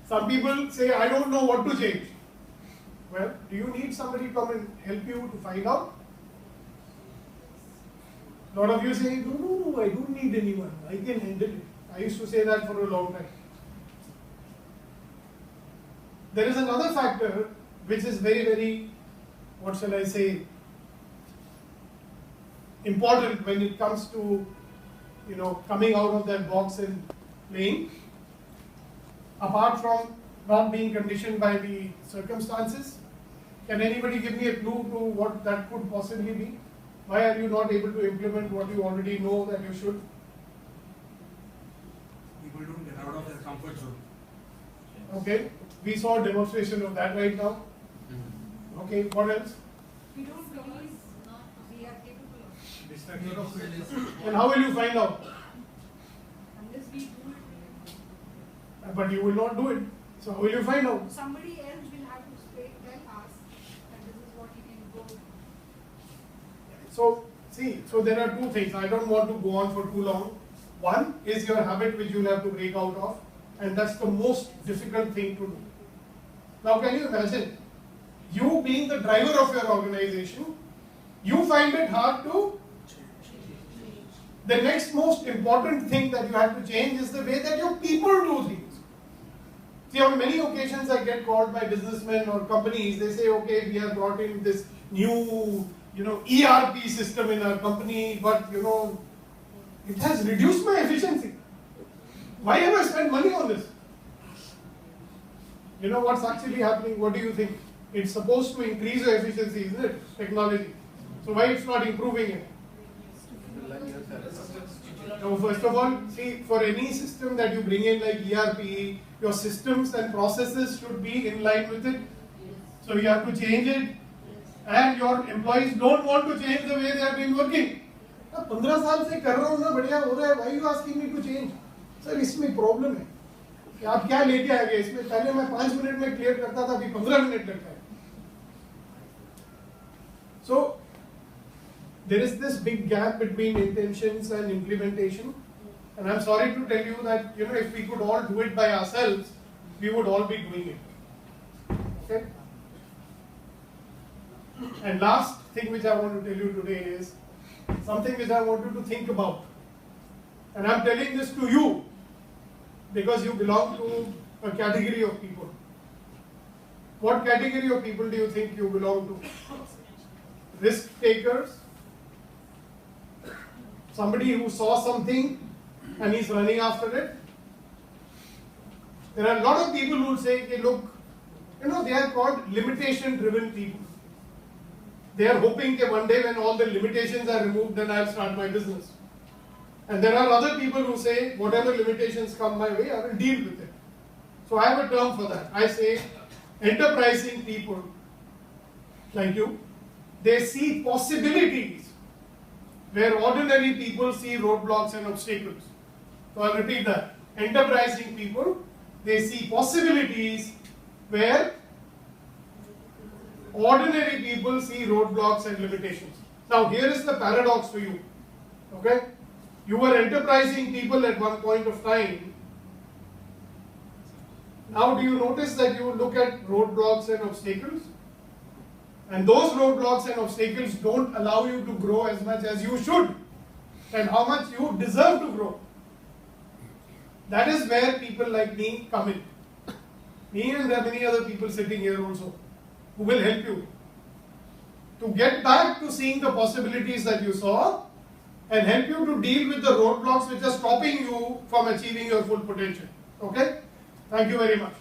Some people say, I don't know what to change. Well, do you need somebody to come and help you to find out? A lot of you say, no, I don't need anyone. I can handle it. I used to say that for a long time. There is another factor which is very, very, what shall I say, important when it comes to, coming out of that box and playing. Apart from not being conditioned by the circumstances, can anybody give me a clue to what that could possibly be? Why are you not able to implement what you already know that you should? People don't get out of their comfort zone. Okay, we saw a demonstration of that right now. Okay, what else? We don't believe we are capable of. Distraction. And how will you find out? Unless we do it, But you will not do it. So how will you find out? somebody else will have to tell us that this is what you can go. So there are two things. I don't want to go on for too long. One is your habit which you'll have to break out of, and that's the most difficult thing to do. Now can you imagine, you being the driver of your organization, you find it hard to. The next most important thing that you have to change is the way that your people do things. See, on many occasions I get called by businessmen or companies, they say, okay, we have brought in this new, ERP system in our company, but it has reduced my efficiency. Why have I spent money on this? You know what's actually happening? What do you think? It's supposed to increase your efficiency, isn't it? Technology. So why it's not improving it? So first of all, see, for any system that you bring in like ERP, your systems and processes should be in line with it. So you have to change it, and your employees don't want to change the way they have been working. 15 साल से कर रहा हूँ ना, बढ़िया हो रहा है. Why are you asking me to change? Sir इसमें प्रॉब्लम है कि आप क्या लेके आ गए. इसमें पहले मैं 5 मिनट में क्लियर करता था, अभी 15 मिनट लगता है. So there is this big gap between intentions and implementation, and I'm sorry to tell you that if we could all do it by ourselves, we would all be doing it. Okay. And last thing which I want to tell you today is something which I want you to think about, and I'm telling this to you because you belong to a category of people. What category of people do you think you belong to? Risk takers? Somebody who saw something and is running after it? There are a lot of people who will say, okay, look, they are called limitation driven people. They are hoping that one day when all the limitations are removed, then I'll start my business. And there are other people who say, whatever limitations come my way, I will deal with it. So I have a term for that. I say, enterprising people like you, they see possibilities where ordinary people see roadblocks and obstacles. So I'll repeat that. Enterprising people, they see possibilities where ordinary people see roadblocks and limitations. Now here is the paradox for you. Okay? You were enterprising people at one point of time. Now do you notice that you look at roadblocks and obstacles? And those roadblocks and obstacles don't allow you to grow as much as you should and how much you deserve to grow. That is where people like me come in. Me and there are many other people sitting here also who will help you to get back to seeing the possibilities that you saw and help you to deal with the roadblocks which are stopping you from achieving your full potential. Okay? Thank you very much.